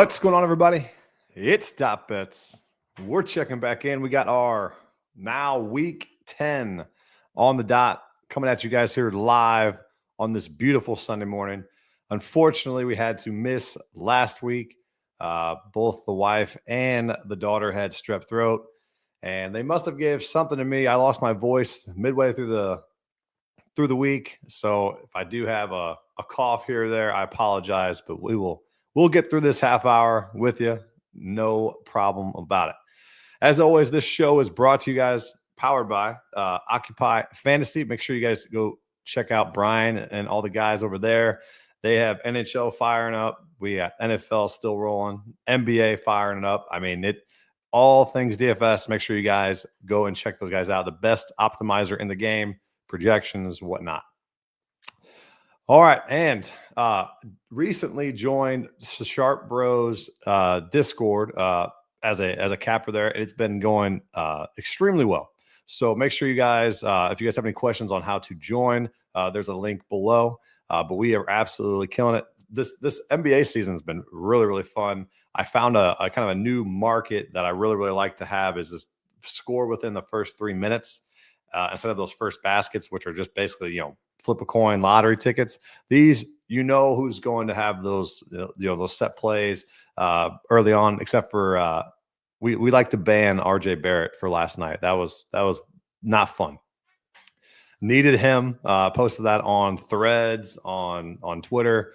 What's going on, everybody? It's Top Bets. We're checking back in. We got our now week 10 on the dot coming at you guys here live on this beautiful Sunday morning. Unfortunately, we had to miss last week. Both the wife and the daughter had strep throat, and they must have gave something to me. I lost my voice midway through the week, so if I do have a cough here or there, I apologize, but we'll get through this half hour with you. No problem about it. As always, this show is brought to you guys, powered by Occupy Fantasy. Make sure you guys go check out Brian and all the guys over there. They have NHL firing up. We got NFL still rolling, NBA firing it up. I mean, all things DFS. Make sure you guys go and check those guys out. The best optimizer in the game, projections, whatnot. All right, and recently joined the Sharp Bros Discord as a capper there. It's been going extremely well. So make sure you guys, if you guys have any questions on how to join, there's a link below. But we are absolutely killing it. This NBA season has been really, really fun. I found a kind of a new market that I really, really like to have is this score within the first 3 minutes instead of those first baskets, which are just basically, flip a coin lottery tickets. These, who's going to have those, those set plays early on, except for we like to ban RJ Barrett for last night. That was not fun. Needed him. Posted that on Threads on Twitter.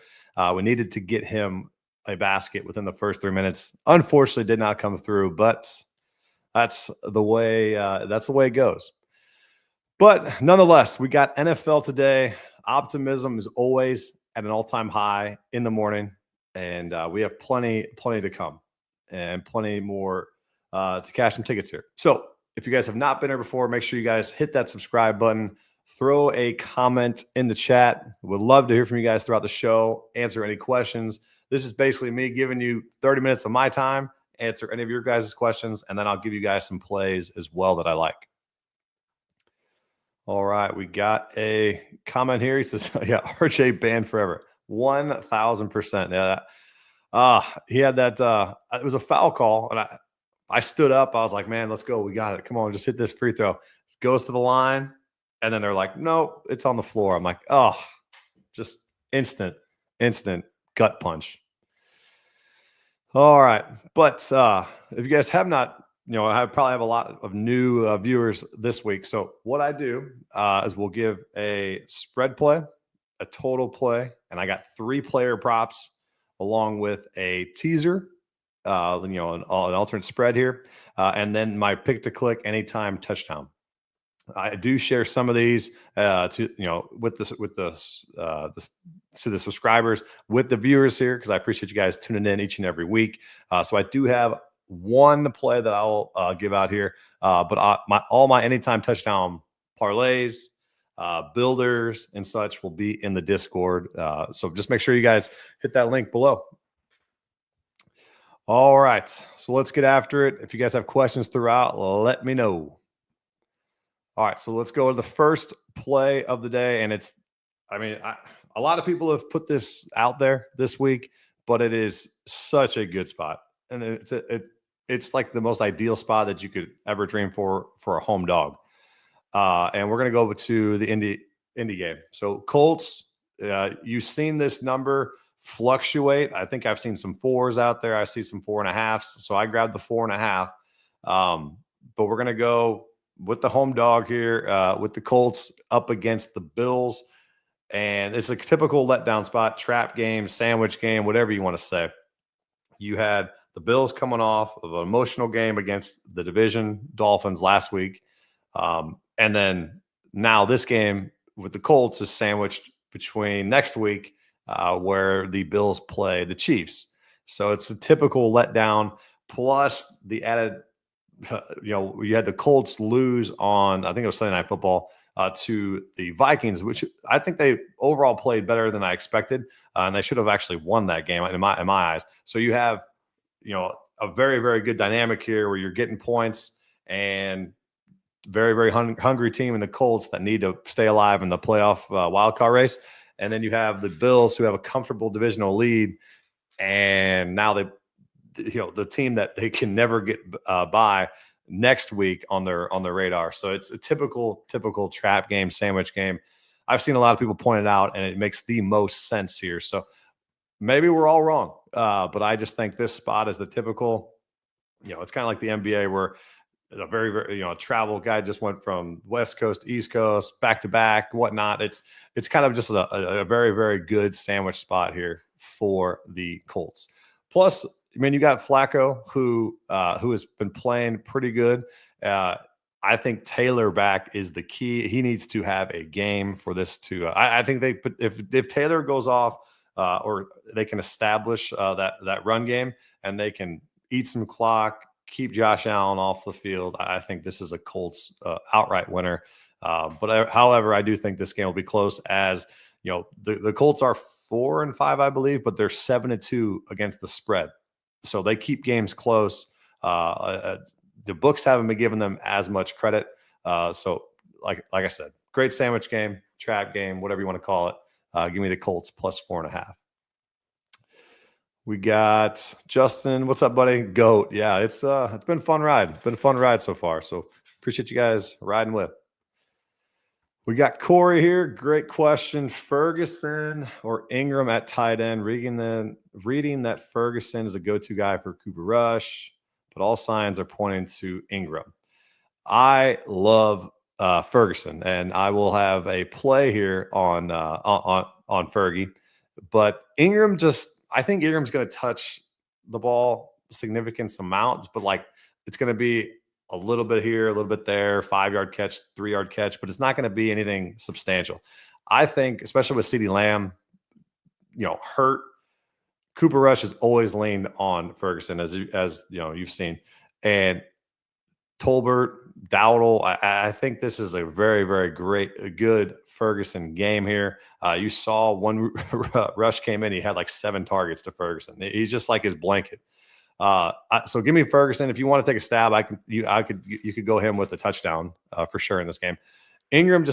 We needed to get him a basket within the first 3 minutes. Unfortunately, did not come through, but that's the way it goes. But nonetheless, we got NFL today. Optimism is always at an all-time high in the morning, and we have plenty to come and plenty more to cash some tickets here. So if you guys have not been here before, make sure you guys hit that subscribe button. Throw a comment in the chat. Would love to hear from you guys throughout the show. Answer any questions. This is basically me giving you 30 minutes of my time, answer any of your guys' questions, and then I'll give you guys some plays as well that I like. All right, we got a comment here. He says, yeah, RJ banned forever. 1,000%. Yeah. He had that. It was a foul call, and I stood up. I was like, man, let's go. We got it. Come on, just hit this free throw. Goes to the line, and then they're like, no, it's on the floor. I'm like, oh, just instant gut punch. All right. But if you guys have not, I probably have a lot of new viewers this week. So what I do is we'll give a spread play, a total play, and I got 3 player props along with a teaser, an alternate spread here, and then my pick to click anytime touchdown. I do share some of these with the subscribers, with the viewers here, because I appreciate you guys tuning in each and every week. So I do have one play that I'll give out here, but all my anytime touchdown parlays, builders, and such will be in the Discord. So just make sure you guys hit that link below. All right, so let's get after it. If you guys have questions throughout, let me know. All right, so let's go to the first play of the day, and a lot of people have put this out there this week, but it is such a good spot, and it's like the most ideal spot that you could ever dream for a home dog. And we're gonna go to the Indy game. So Colts, you've seen this number fluctuate. I think I've seen some 4s out there. I see some 4.5s. So I grabbed the 4.5. But we're gonna go with the home dog here, with the Colts up against the Bills. And it's a typical letdown spot, trap game, sandwich game, whatever you want to say. You had the Bills coming off of an emotional game against the division Dolphins last week. And then now this game with the Colts is sandwiched between next week where the Bills play the Chiefs. So it's a typical letdown, plus the added you had the Colts lose on, I think it was Sunday Night Football, to the Vikings, which I think they overall played better than I expected. And they should have actually won that game in my eyes. So you have, a very, very good dynamic here where you're getting points, and very, very hungry team in the Colts that need to stay alive in the playoff wildcard race. And then you have the Bills, who have a comfortable divisional lead, and now the team that they can never get by next week on their radar. So it's a typical trap game, sandwich game. I've seen a lot of people point it out, and it makes the most sense here. So maybe we're all wrong, but I just think this spot is the typical. It's kind of like the NBA where a very a travel guy just went from West Coast to East Coast, back to back, whatnot. It's kind of just a very, very good sandwich spot here for the Colts. Plus, I mean, you got Flacco who has been playing pretty good. I think Taylor back is the key. He needs to have a game for this to. I think if Taylor goes off, or they can establish that run game and they can eat some clock, keep Josh Allen off the field, I think this is a Colts outright winner. However, I do think this game will be close, as the Colts are 4-5, I believe, but they're 7-2 against the spread, so they keep games close. The books haven't been giving them as much credit. So, like I said, great sandwich game, trap game, whatever you want to call it. Give me the Colts plus 4.5. We got Justin. What's up, buddy? GOAT. Yeah, it's been a fun ride. It's been a fun ride so far. So appreciate you guys riding with. We got Corey here. Great question. Ferguson or Ingram at tight end? Reading that Ferguson is a go-to guy for Cooper Rush, but all signs are pointing to Ingram. I love Ferguson, and I will have a play here on Fergie. But Ingram I think Ingram's going to touch the ball significant amounts, but like it's going to be a little bit here, a little bit there, 5-yard catch, 3-yard catch, but it's not going to be anything substantial. I think, especially with CeeDee Lamb, hurt, Cooper Rush has always leaned on Ferguson, as you've seen, and Tolbert, Dowdle. I think this is a very, very good Ferguson game here. You saw when Rush came in, he had like 7 targets to Ferguson. He's just like his blanket. So give me Ferguson. If you want to take a stab, you could go him with the touchdown for sure in this game. Ingram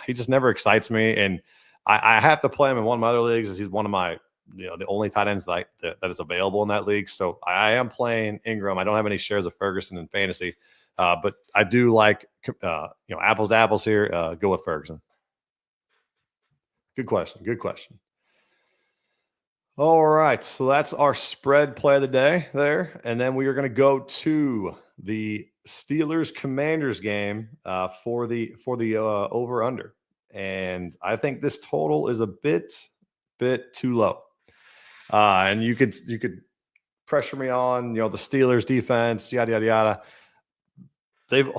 he just never excites me, and I have to play him in one of my other leagues, as he's one of my the only tight ends that is available in that league. So I am playing Ingram. I don't have any shares of Ferguson in fantasy, but I do like apples to apples here. Go with Ferguson. Good question. All right, so that's our spread play of the day there, and then we are going to go to the Steelers Commanders game for the over under, and I think this total is a bit too low. And you could pressure me on, the Steelers defense, yada, yada, yada. They've,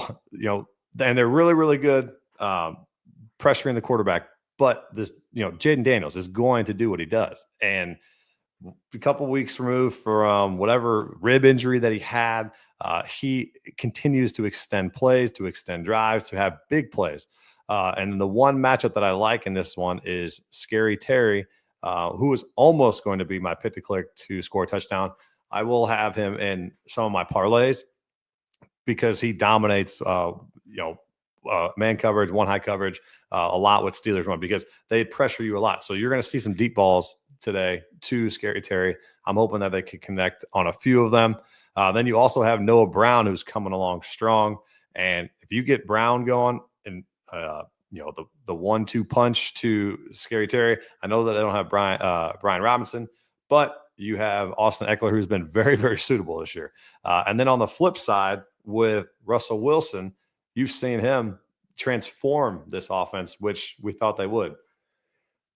and they're really, really good pressuring the quarterback. But this, Jaden Daniels is going to do what he does. And a couple weeks removed from whatever rib injury that he had, he continues to extend plays, to extend drives, to have big plays. And the one matchup that I like in this one is Scary Terry, who is almost going to be my pick to click to score a touchdown. I will have him in some of my parlays because he dominates, man coverage, one high coverage, a lot with Steelers run, because they pressure you a lot. So you're going to see some deep balls today to Scary Terry. I'm hoping that they can connect on a few of them. Then you also have Noah Brown, who's coming along strong. And if you get Brown going and, the 1-2 punch to Scary Terry. I know that I don't have Brian Robinson, but you have Austin Eckler, who's been very, very suitable this year. And then on the flip side with Russell Wilson, you've seen him transform this offense, which we thought they would.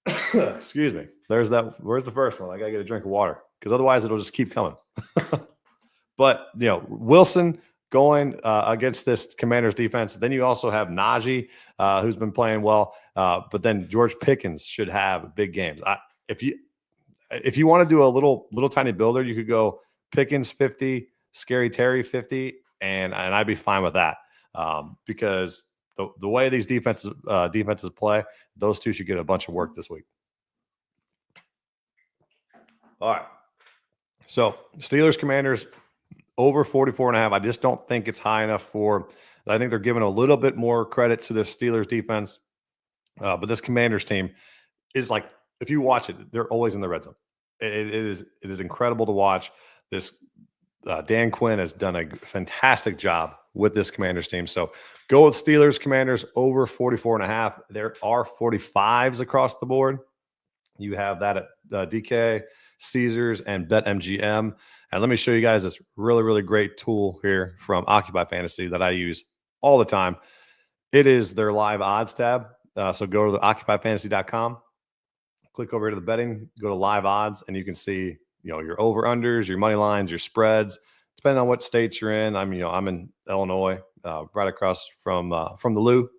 Excuse me. There's that. Where's the first one? I got to get a drink of water because otherwise it'll just keep coming. But, Wilson going against this Commanders defense. Then you also have Najee, who's been playing well. But then George Pickens should have big games. If you want to do a little tiny builder, you could go Pickens 50, Scary Terry 50, and I'd be fine with that. Because the way these defenses play, those two should get a bunch of work this week. All right. So Steelers Commanders over 44.5. I just don't think it's high enough I think they're giving a little bit more credit to this Steelers defense. But this Commanders team is like, if you watch it, they're always in the red zone. It is incredible to watch. this Dan Quinn has done a fantastic job with this Commanders team. So go with Steelers, Commanders over 44.5. There are 45s across the board. You have that at DK, Caesars, and BetMGM. And let me show you guys this really, really great tool here from Occupy Fantasy that I use all the time. It is their live odds tab. So go to the occupyfantasy.com, click over to the betting, go to live odds, and you can see, your over-unders, your money lines, your spreads, depending on what state you're in. I'm in Illinois, right across from the Lou.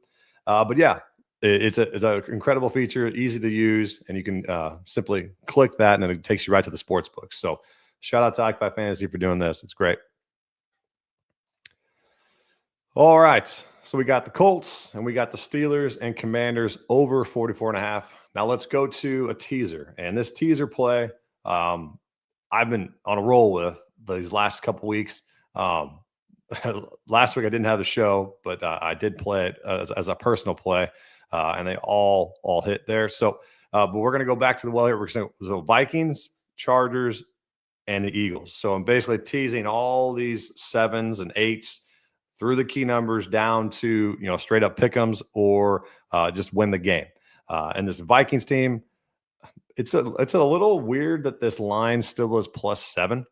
But yeah, it's an incredible feature, easy to use, and you can simply click that, and it takes you right to the sports book. So shout out to Occupy Fantasy for doing this. It's great. All right. So we got the Colts and we got the Steelers and Commanders over 44.5. Now let's go to a teaser. And this teaser play, I've been on a roll with these last couple weeks. Last week I didn't have the show, but I did play it as a personal play, and they all hit there. So, but we're going to go back to the well here. We're going to go Vikings, Chargers, and the Eagles. So I'm basically teasing all these 7s and 8s through the key numbers down to straight up pick'ems or just win the game. And this Vikings team, it's a little weird that this line still is +7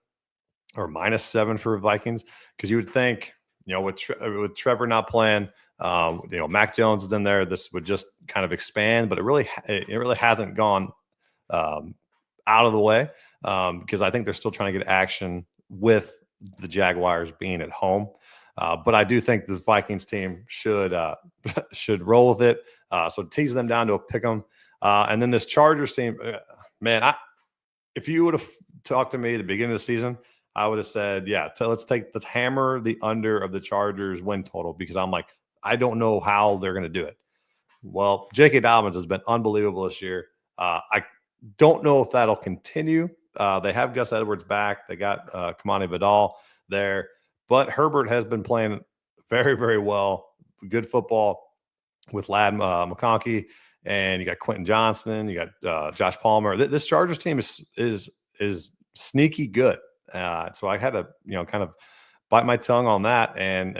or -7 for Vikings, because you would think with Trevor not playing, Mac Jones is in there, this would just kind of expand, but it really hasn't gone out of the way, because I think they're still trying to get action with the Jaguars being at home. But I do think the Vikings team should roll with it. So tease them down to a pick 'em. And then this Chargers team, man, if you would have talked to me at the beginning of the season, I would have said, yeah, let's hammer the under of the Chargers win total, because I'm like, I don't know how they're going to do it. Well, J.K. Dobbins has been unbelievable this year. I don't know if that'll continue. They have Gus Edwards back. They got Kamani Vidal there. But Herbert has been playing very, very well. Good football with Lad McConkey, and you got Quentin Johnston. You got Josh Palmer. This Chargers team is sneaky good. So I had to kind of bite my tongue on that, and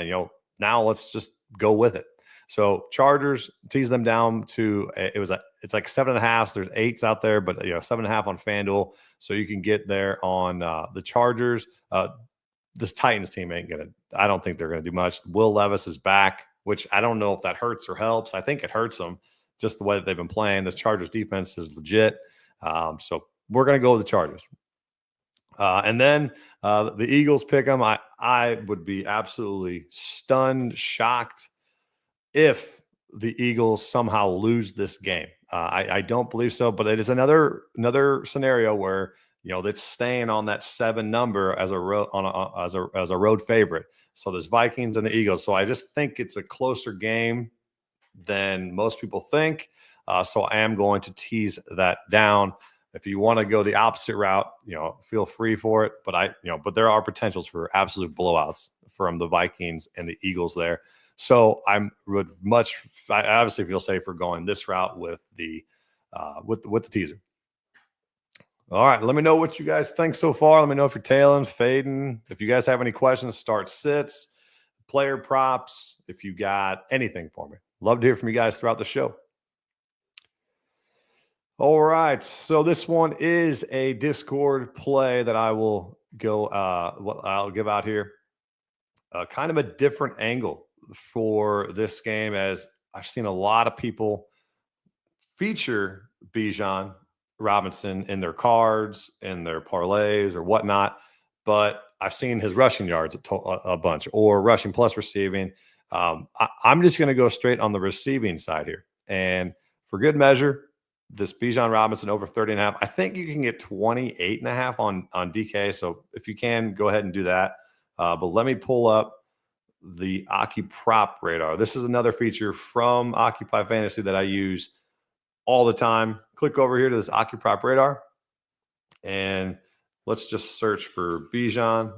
now let's just go with it. So Chargers, tease them down to it's like 7.5. There's 8s out there, but 7.5 on FanDuel, so you can get there on the Chargers. This Titans team I don't think they're gonna do much. Will Levis is back, which I don't know if that hurts or helps. I think it hurts them, just the way that they've been playing. This Chargers defense is legit. So we're gonna go with the Chargers. And then the Eagles pick them. I would be absolutely stunned, shocked if the Eagles somehow lose this game. I don't believe so, but it is another scenario where that's staying on that 7 number as a road favorite. So there's Vikings and the Eagles. So I just think it's a closer game than most people think. So I am going to tease that down. If you want to go the opposite route, feel free for it. But but there are potentials for absolute blowouts from the Vikings and the Eagles there. So I obviously feel safer going this route with the teaser. All right, let me know what you guys think so far. Let me know if you're tailing, fading. If you guys have any questions, start sits, player props, if you got anything for me. Love to hear from you guys throughout the show. All right, so this one is a Discord play that I will go. I'll give out here. Kind of a different angle for this game, as I've seen a lot of people feature Bijan Robinson in their cards, in their parlays or whatnot, but I've seen his rushing yards a bunch, or rushing plus receiving. I'm just going to go straight on the receiving side here. And for good measure, this Bijan Robinson over 30.5, I think you can get 28.5 on DK. So if you can, go ahead and do that. But let me pull up the Aki Prop Radar. This is another feature from Occupy Fantasy that I use all the time. Click over here to this Aki Prop Radar, and let's just search for Bijan.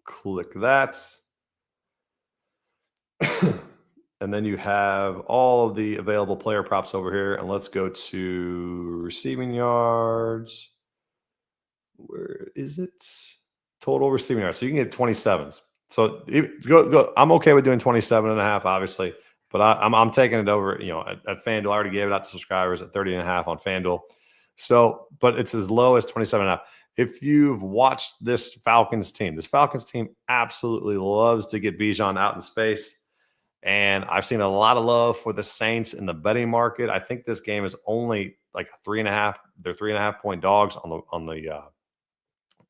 Click that. And then you have all of the available player props over here. And let's go to receiving yards. Where is it? Total receiving yards. So you can get 27s. So go. I'm okay with doing 27.5, obviously, but I'm taking it over, at FanDuel. I already gave it out to subscribers at 30.5 on FanDuel. So, but it's as low as 27.5. If you've watched this Falcons team absolutely loves to get Bijan out in space. And I've seen a lot of love for the Saints in the betting market. I think this game is only like a 3.5. They're 3.5 point dogs on the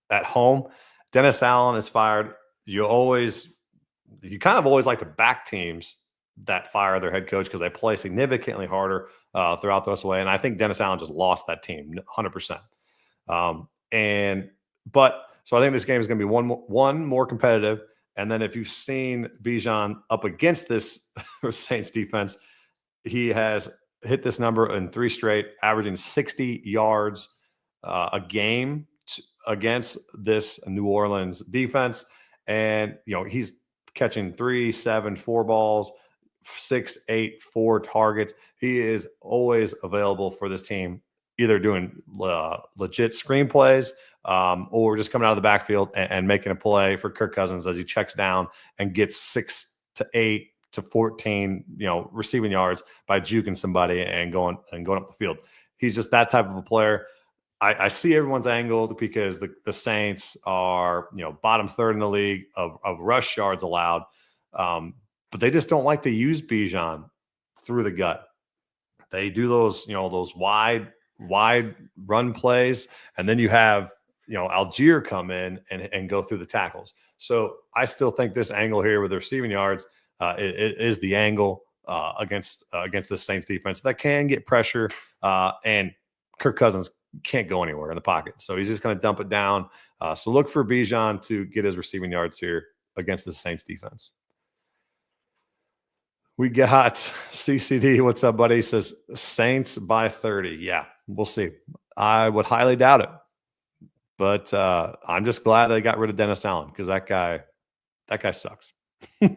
at home. Dennis Allen is fired. You kind of always like to back teams that fire their head coach because they play significantly harder throughout the rest of the way. And I think Dennis Allen just lost that team 100%. So I think this game is going to be one more competitive. And then if you've seen Bijan up against this Saints defense, he has hit this number in 3 straight, averaging 60 yards a game against this New Orleans defense. And, he's catching 3, 7, 4 balls, 6, 8, 4 targets. He is always available for this team, either doing legit screenplays or just coming out of the backfield and making a play for Kirk Cousins as he checks down and gets 6 to 8 to 14, receiving yards by juking somebody and going up the field. He's just that type of a player. I see everyone's angled because the Saints are, bottom third in the league of rush yards allowed. But they just don't like to use Bijan through the gut. They do those wide run plays. And then you have, Algier come in and go through the tackles. So I still think this angle here with the receiving yards is the angle against the Saints defense that can get pressure. And Kirk Cousins can't go anywhere in the pocket. So he's just going to dump it down. So look for Bijan to get his receiving yards here against the Saints defense. We got CCD. What's up, buddy? He says Saints by 30. Yeah, we'll see. I would highly doubt it. But I'm just glad they got rid of Dennis Allen because that guy sucks.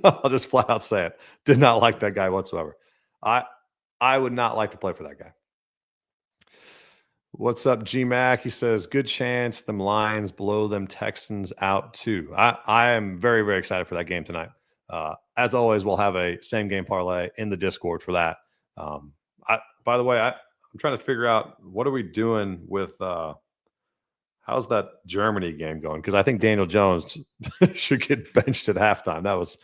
I'll just flat out say it. Did not like that guy whatsoever. I would not like to play for that guy. What's up, G-Mac? He says, good chance them Lions blow them Texans out too. I am very, very excited for that game tonight. As always, we'll have a same game parlay in the Discord for that. By the way, I'm trying to figure out what are we doing with how's that Germany game going? Because I think Daniel Jones should get benched at halftime.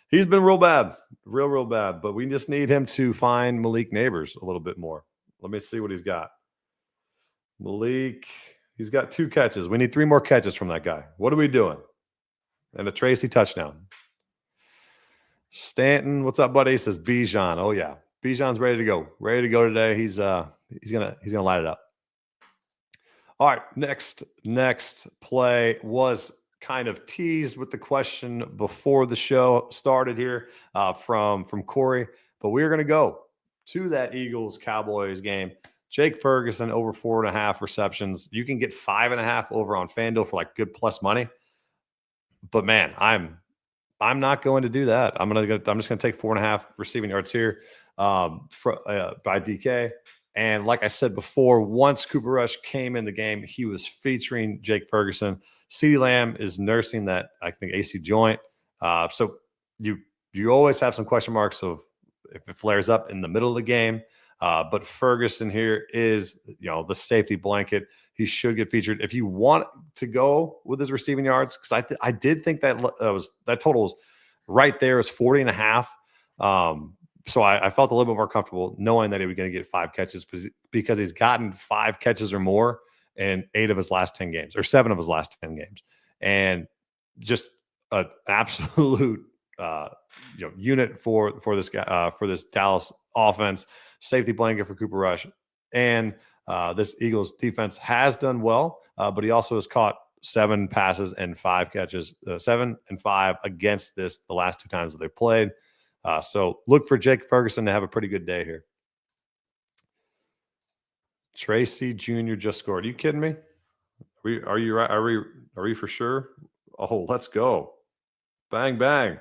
He's been real bad, real bad. But we just need him to find Malik Neighbors a little bit more. Let me see what he's got. Malik, he's got 2 catches. We need 3 more catches from that guy. What are we doing? And a Tracy touchdown. Stanton, what's up, buddy? He says Bijan. Oh yeah, Bijan's ready to go. Ready to go today. He's gonna light it up. All right, next play was kind of teased with the question before the show started here from Corey, but we're gonna go to that Eagles-Cowboys game. Jake Ferguson over 4.5 receptions. You can get 5.5 over on FanDuel for like good plus money. But man, I'm not going to do that. I'm just going to take 4.5 receiving yards here by DK. And like I said before, once Cooper Rush came in the game, he was featuring Jake Ferguson. CeeDee Lamb is nursing that, I think, AC joint. So you always have some question marks of if it flares up in the middle of the game. But Ferguson here is, the safety blanket. He should get featured. If you want to go with his receiving yards, because I did think that total was right there is 40.5. So I felt a little bit more comfortable knowing that he was going to get 5 catches because he's gotten 5 catches or more in 8 of his last 10 games or 7 of his last 10 games. And just an absolute unit for this guy, for this Dallas offense. Safety blanket for Cooper Rush. And this Eagles defense has done well, but he also has caught 7 passes and 5 catches, 7 and 5 against the last 2 times that they've played. So look for Jake Ferguson to have a pretty good day here. Tracy Jr. just scored. Are you kidding me? Are you right? Are we for sure? Oh, let's go. Bang, bang.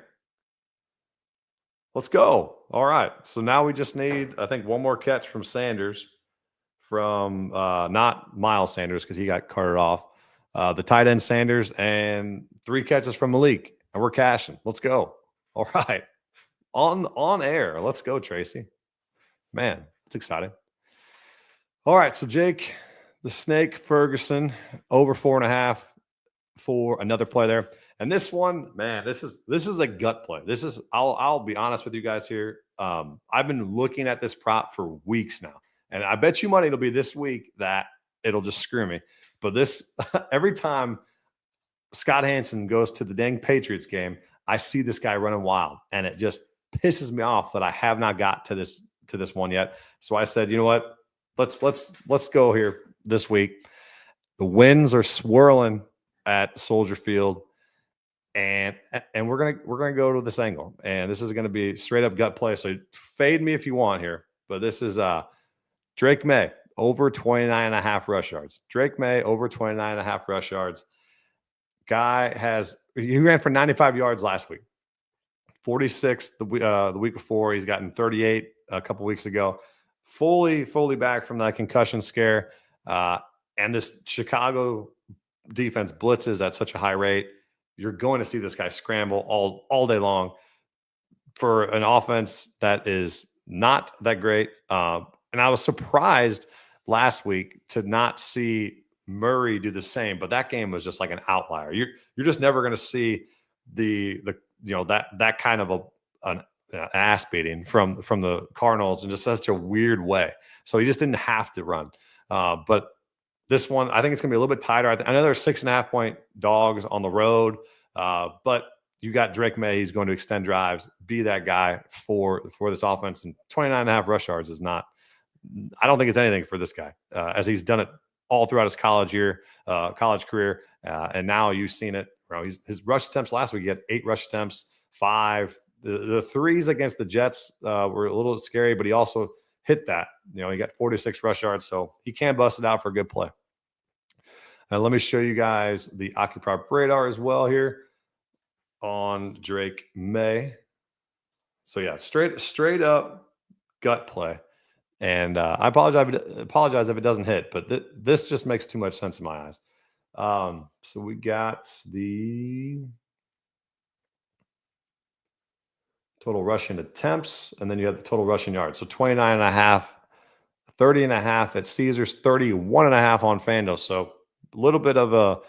Let's go. All right. So now we just need, I think, one more catch from Sanders, from not Miles Sanders because he got carted off. the tight end Sanders, and 3 catches from Malik, and we're cashing. Let's go. All right. On air. Let's go, Tracy. Man, it's exciting. All right. So Jake, the Snake Ferguson, over 4.5 for another play there. And this one, man, this is a gut play. This is, I'll be honest with you guys here. I've been looking at this prop for weeks now, and I bet you money it'll be this week that it'll just screw me. But this every time Scott Hansen goes to the dang Patriots game, I see this guy running wild, and it just pisses me off that I have not got to this one yet. So I said, you know what? Let's go here this week. The winds are swirling at Soldier Field, and we're gonna go to this angle, and this is gonna be straight up gut play. So fade me if you want here, but this is Drake May over 29.5 rush yards. Drake May over 29.5 rush yards. Guy he ran for 95 yards last week, 46 the week before. He's gotten 38 a couple weeks ago. Fully back from that concussion scare, and this Chicago defense blitzes at such a high rate. You're going to see this guy scramble all day long for an offense that is not that great. And I was surprised last week to not see Murray do the same, but that game was just like an outlier. You're just never going to see the that kind of an ass beating from the Cardinals in just such a weird way. So he just didn't have to run. But this one, I think it's going to be a little bit tighter. I know there's 6.5 point dogs on the road, but you got Drake May. He's going to extend drives, be that guy for this offense. And 29.5 rush yards is not. I don't think it's anything for this guy, as he's done it all throughout his college career, and now you've seen it. His rush attempts last week, he had 8 rush attempts, 5. The threes against the Jets were a little scary, but he also hit that. He got 46 rush yards, so he can bust it out for a good play. And let me show you guys the OccuProp radar as well here on Drake May. So yeah, straight up gut play. And I apologize if it doesn't hit, but this just makes too much sense in my eyes. So we got the total rushing attempts, and then you have the total rushing yards. So 29.5, 30.5 at Caesars, 31.5 on FanDuel. So a little bit of a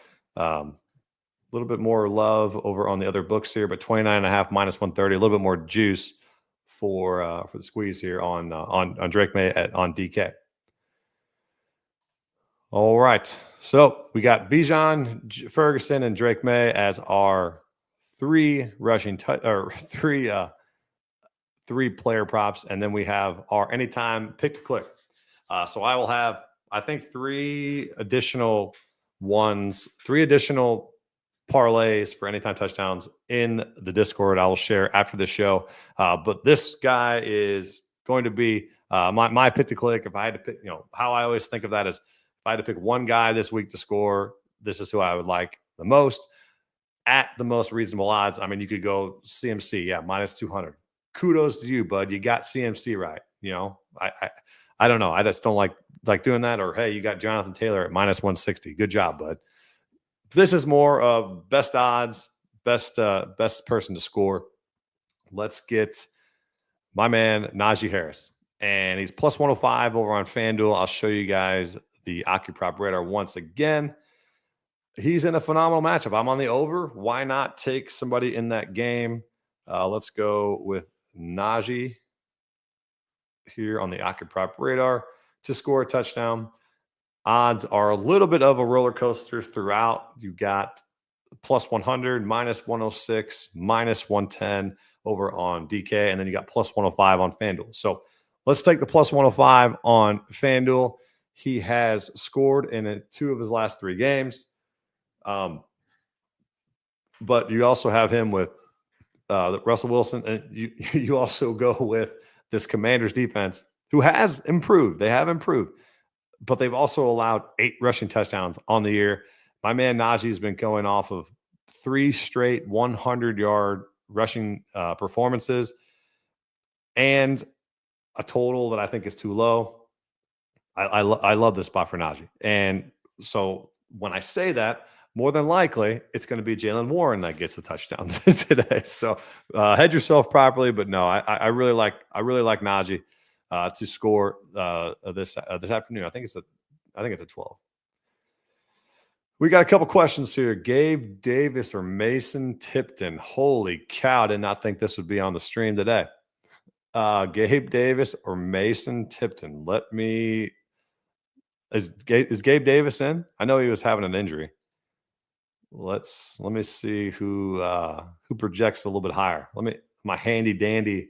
little bit more love over on the other books here, but 29.5 minus 130, a little bit more juice for the squeeze here on Drake May on DK. All right, so we got Bijan, Ferguson, and Drake May as our 3 three player props, and then we have our anytime pick to click. So I will have, I think, 3 additional parlays for anytime touchdowns in the Discord. I will share after the show. But this guy is going to be my pick to click. If I had to pick, how I always think of that is, if I had to pick one guy this week to score, this is who I would like the most at the most reasonable odds. I mean, you could go CMC, yeah, minus 200. Kudos to you, bud. You got CMC right. I don't know. I just don't like doing that. Or hey, you got Jonathan Taylor at minus 160. Good job, bud. This is more of best odds, best person to score. Let's get my man Najee Harris, and he's plus 105 over on FanDuel. I'll show you guys the OccuProp radar once again. He's in a phenomenal matchup. I'm on the over. Why not take somebody in that game? Let's go with Najee here on the OccuProp radar to score a touchdown. Odds are a little bit of a roller coaster throughout. You got plus 100, minus 106, minus 110 over on DK, and then you got plus 105 on FanDuel. So let's take the plus 105 on FanDuel. He has scored in 2 of his last 3 games. But you also have him with Russell Wilson, and you also go with this Commanders defense, who has improved. They have improved, but they've also allowed 8 rushing touchdowns on the year. My man Najee has been going off of 3 straight 100-yard rushing performances, and a total that I think is too low. I love this spot for Najee. And so when I say that, more than likely it's going to be Jalen Warren that gets the touchdown today. So hedge yourself properly. But no, I really like Najee to score this afternoon. I think it's a 12. We got a couple questions here. Gabe Davis or Mason Tipton? Holy cow! Did not think this would be on the stream today. Gabe Davis or Mason Tipton? Is Gabe Davis in? I know he was having an injury. Let me see who projects a little bit higher. My handy dandy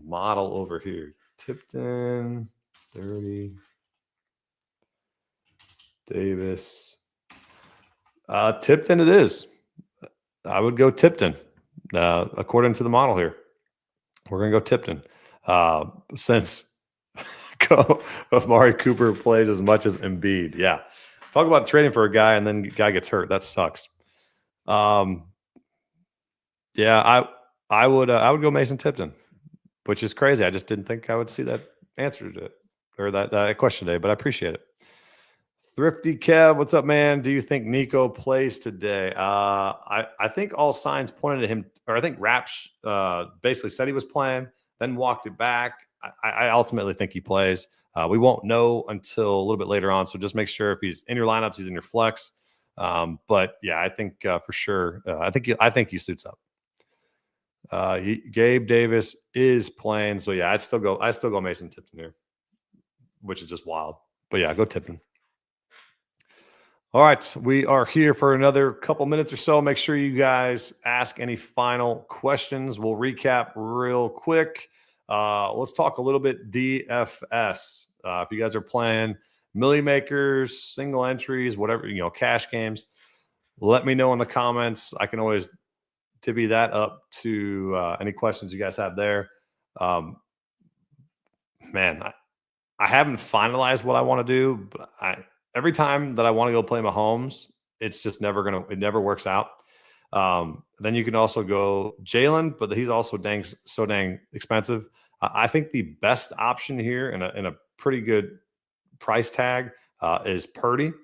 model over here. Tipton 30. Davis. Tipton it is. I would go Tipton. According to the model here. We're gonna go Tipton. Since Amari Cooper plays as much as Embiid. Yeah. Talk about trading for a guy and then the guy gets hurt. That sucks. Yeah, I would go Mason Tipton, which is crazy. I just didn't think I would see that answer to it or that question today, but I appreciate it. Thrifty Kev, what's up, man? Do you think Nico plays today? I think all signs pointed to him, or I think Raps basically said he was playing, then walked it back. I ultimately think he plays. We won't know until a little bit later on, so just make sure if he's in your lineups, he's in your flex. But yeah, I think for sure. I think he suits up. Gabe Davis is playing, so yeah, I still go Mason Tipton here, which is just wild. But yeah, go Tipton. All right, we are here for another couple minutes or so. Make sure you guys ask any final questions. We'll recap real quick. Let's talk a little bit DFS. If you guys are playing Millie Makers, single entries, whatever, cash games, let me know in the comments. I can always divvy that up to any questions you guys have there. Man, I haven't finalized what I want to do, but every time that I want to go play Mahomes, it's just it never works out. Then you can also go Jalen, but he's also so dang expensive. I think the best option here in a pretty good price tag is Purdy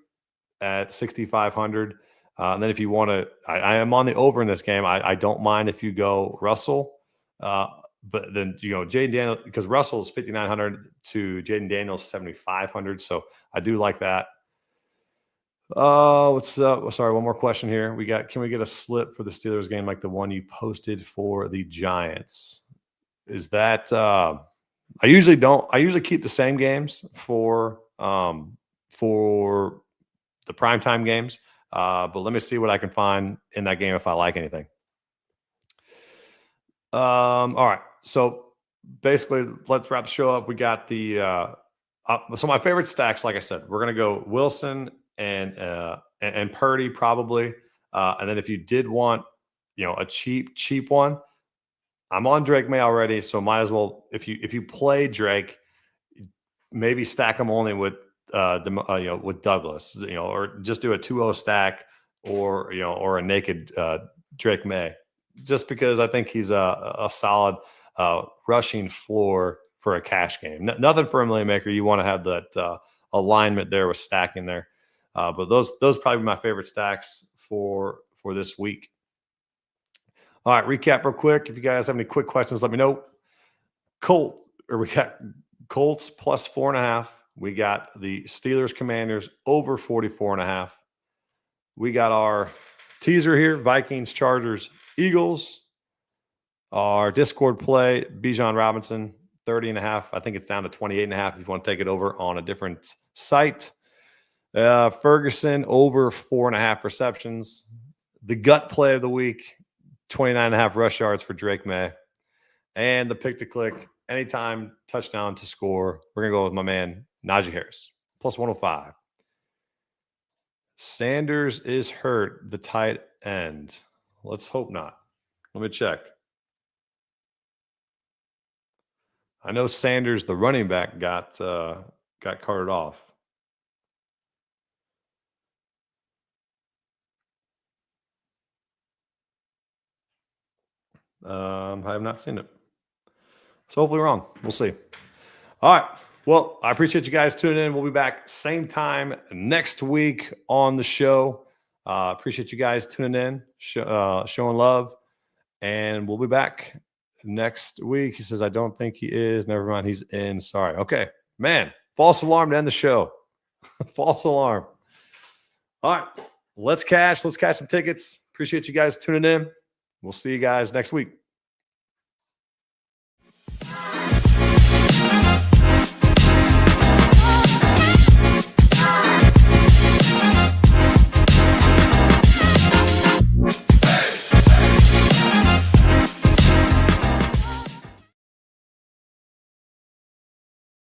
at 6,500. And then if you want to, I am on the over in this game. I don't mind if you go Russell. But then Jaden Daniels, because Russell is 5,900 to Jaden Daniels 7,500. So I do like that. What's up? Sorry, one more question here. Can we get a slip for the Steelers game like the one you posted for the Giants? Is that I usually don't. I usually keep the same games for the primetime games. But let me see what I can find in that game if I like anything. All right. So basically, let's wrap the show up. We got the so my favorite stacks, like I said, we're gonna go Wilson and Purdy probably. And then if you did want, a cheap one, I'm on Drake May already, so might as well if you play Drake, maybe stack them only with with Douglas, or just do a 2-0 stack or a naked Drake May, just because I think he's a solid rushing floor for a cash game. Nothing for a million maker. You want to have that alignment there with stacking there. But those probably my favorite stacks for this week. All right, recap real quick. If you guys have any quick questions, let me know. We got Colts plus 4.5. We got the Steelers Commanders over 44.5. We got our teaser here: Vikings, Chargers, Eagles. Our Discord play: Bijan Robinson 30.5. I think it's down to 28.5 if you want to take it over on a different site. Ferguson over 4.5 receptions. The gut play of the week: 29.5 rush yards for Drake May. And the pick to click: anytime touchdown to score. We're going to go with my man, Najee Harris, plus 105. Sanders is hurt, the tight end. Let's hope not. Let me check. I know Sanders, the running back, got carted off. I have not seen it. So hopefully wrong. We'll see. All right. Well, I appreciate you guys tuning in. We'll be back same time next week on the show. Appreciate you guys tuning in, showing love. And we'll be back next week. He says, I don't think he is. Never mind. He's in. Sorry. Okay. Man, false alarm to end the show. False alarm. All right. Let's cash. Let's cash some tickets. Appreciate you guys tuning in. We'll see you guys next week.